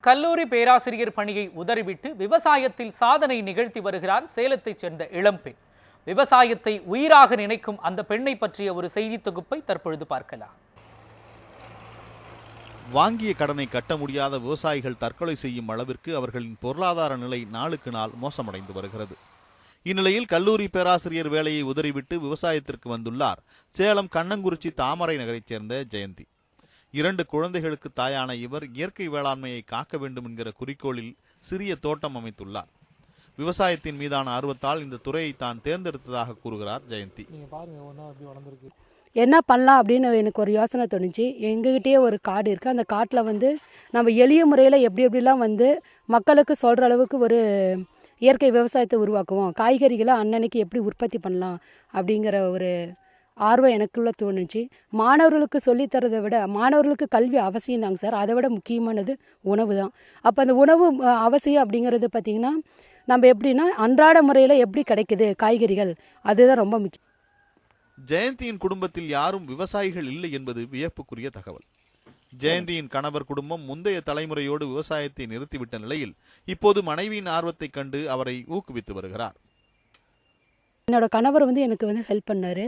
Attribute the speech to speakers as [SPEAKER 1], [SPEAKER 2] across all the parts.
[SPEAKER 1] கல்லூரி பேராசிரியர் பணியை உதறிவிட்டு விவசாயத்தில் சாதனை நிகழ்த்தி வருகிறார் சேலத்தைச் சேர்ந்த இளம்பெண். விவசாயத்தை உயிராக நினைக்கும் அந்த பெண்ணை பற்றிய ஒரு செய்தி தொகுப்பை தற்பொழுது பார்க்கலாம்.
[SPEAKER 2] வாங்கிய கடனை கட்ட முடியாத விவசாயிகள் தற்கொலை செய்யும் அளவிற்கு அவர்களின் பொருளாதார நிலை நாளுக்கு நாள் மோசமடைந்து வருகிறது. இந்நிலையில் கல்லூரி பேராசிரியர் வேலையை உதறிவிட்டு விவசாயத்திற்கு வந்துள்ளார் சேலம் கண்ணங்குறிச்சி தாமரை நகரைச் சேர்ந்த ஜெயந்தி. 2 குழந்தைகளுக்கு தாயான இவர் இயற்கை வேளாண்மையை காக்க வேண்டும் என்கிற குறிக்கோளில் சிறிய தோட்டம் அமைத்துள்ளார். விவசாயத்தின் மீதான ஆர்வத்தால் இந்த துறையை தான் தேர்ந்தெடுத்ததாக கூறுகிறார் ஜெயந்தி.
[SPEAKER 3] என்ன பண்ணலாம் அப்படின்னு எனக்கு ஒரு யோசனை தோணுச்சு. எங்ககிட்டயே ஒரு காடு இருக்குது. அந்த காட்டில் நம்ம எளிய முறையில் எப்படிலாம் மக்களுக்கு சொல்கிற அளவுக்கு ஒரு இயற்கை விவசாயத்தை உருவாக்குவோம், காய்கறிகளை அன்னன்னைக்கு எப்படி உற்பத்தி பண்ணலாம் அப்படிங்கிற ஒரு ஆர்வம் எனக்குள்ளே தோணுச்சு. மாணவர்களுக்கு சொல்லித்தரதை விட மாணவர்களுக்கு கல்வி அவசியம் தாங்க சார். அதை விட முக்கியமானது உணவு தான். அப்போ அந்த உணவு அவசியம் அப்படிங்கிறது பார்த்திங்கன்னா நம்ம எப்படின்னா அன்றாட முறையில் எப்படி கிடைக்குது காய்கறிகள், அதுதான் ரொம்ப முக்கியம்.
[SPEAKER 2] ஜெயந்தியின் குடும்பத்தில் யாரும் விவசாயிகள் இல்லை என்பது வியப்புக்குரிய தகவல். ஜெயந்தியின் கணவர் குடும்பம் முந்தைய தலைமுறையோடு விவசாயத்தை நிறுத்திவிட்ட நிலையில் இப்போது மனைவியின் ஆர்வத்தை கண்டு அவரை ஊக்குவித்து வருகிறார்.
[SPEAKER 3] என்னோட கணவர் எனக்கு ஹெல்ப் பண்ணார்.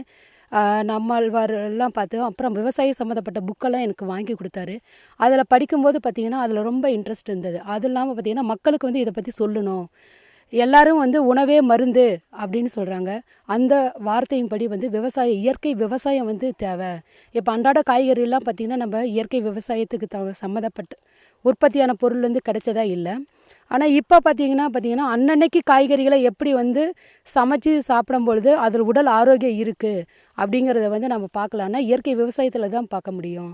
[SPEAKER 3] நம்மாழ்வார் எல்லாம் பார்த்தோம். அப்புறம் விவசாயம் சம்மந்தப்பட்ட புக்கெல்லாம் எனக்கு வாங்கி கொடுத்தாரு. அதில் படிக்கும்போது பார்த்திங்கன்னா அதில் ரொம்ப இன்ட்ரெஸ்ட் இருந்தது. அது இல்லாமல் பார்த்திங்கன்னா மக்களுக்கு இதை பற்றி சொல்லணும், எல்லாரும் உணவே மருந்து அப்படின்னு சொல்கிறாங்க. அந்த வார்த்தையின்படி இயற்கை விவசாயம் தேவை. இப்போ அன்றாட காய்கறிலாம் பார்த்திங்கன்னா நம்ம இயற்கை விவசாயத்துக்கு சம்மந்தப்பட்ட உற்பத்தியான பொருள் கிடைச்சதா இல்லை. ஆனால் இப்போ பார்த்திங்கன்னா அன்னன்னைக்கு காய்கறிகளை எப்படி சமைச்சு சாப்பிடும் பொழுது அதில் உடல் ஆரோக்கியம் இருக்குது அப்படிங்கிறத நம்ம பார்க்கலான்னா இயற்கை விவசாயத்தில் தான் பார்க்க முடியும்.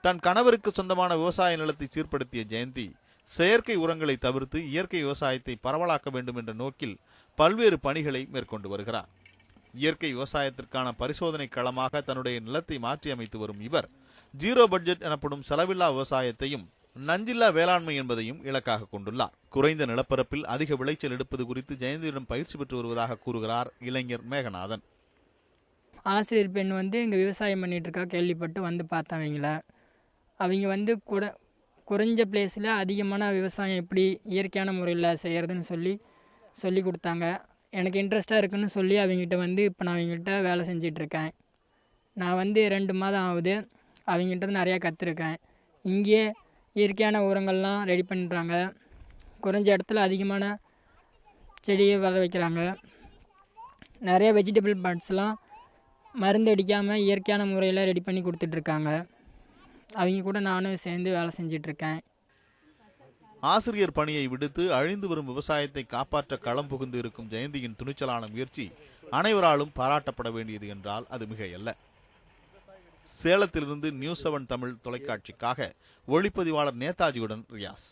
[SPEAKER 2] தன் கணவருக்கு சொந்தமான விவசாய நிலத்தை சீர்படுத்திய ஜெயந்தி செயற்கை உரங்களை தவிர்த்து இயற்கை விவசாயத்தை பரவலாக்க வேண்டும் என்ற நோக்கில் பல்வேறு பணிகளை மேற்கொண்டு வருகிறார். இயற்கை விவசாயத்திற்கான பரிசோதனை களமாக தன்னுடைய நிலத்தை மாற்றி அமைத்து வரும் இவர் ஜீரோ பட்ஜெட் எனப்படும் செலவில்லா விவசாயத்தையும் நஞ்சில்லா வேளாண்மை என்பதையும் இலக்காக கொண்டுள்ளார். குறைந்த நிலப்பரப்பில் அதிக விளைச்சல் எடுப்பது குறித்து ஜெயந்தியிடம் பயிற்சி பெற்று வருவதாக கூறுகிறார் இளைஞர் மேகநாதன்.
[SPEAKER 4] ஆசிரியர் பெண் இங்கே விவசாயம் பண்ணிட்டு இருக்கா கேள்விப்பட்டு பார்த்தவங்கள அவங்க குறைஞ்ச பிளேஸில் அதிகமான விவசாயம் எப்படி இயற்கையான முறையில் செய்கிறதுன்னு சொல்லி கொடுத்தாங்க. எனக்கு இன்ட்ரெஸ்ட்டாக இருக்குன்னு சொல்லி அவங்ககிட்ட இப்போ நான் அவங்ககிட்ட வேலை செஞ்சிட்ருக்கேன். நான் 2 மாதம் ஆகுது. அவங்ககிட்ட நிறையா கற்றுருக்கேன். இங்கேயே இயற்கையான உரங்கள்லாம் ரெடி பண்ணுறாங்க. குறைஞ்ச இடத்துல அதிகமான செடியை வளர வைக்கிறாங்க. நிறைய வெஜிடபிள் பார்ட்ஸ்லாம் மருந்து அடிக்காமல் இயற்கையான முறையில் ரெடி பண்ணி கொடுத்துட்ருக்காங்க. அவங்க கூட நானும் சேர்ந்து வேலை செஞ்சிட்ருக்கேன்.
[SPEAKER 2] ஆசிரியர் பணியை விடுத்து அழிந்து வரும் விவசாயத்தை காப்பாற்ற களம் புகுந்து இருக்கும் ஜெயந்தியின் துணிச்சலான முயற்சி அனைவராலும் பாராட்டப்பட வேண்டியது என்றால் அது மிகையல்ல. சேலத்திலிருந்து நியூஸ் 7 தமிழ் தொலைக்காட்சிக்காக ஒளிப்பதிவாளர் நேதாஜியுடன் ரியாஸ்.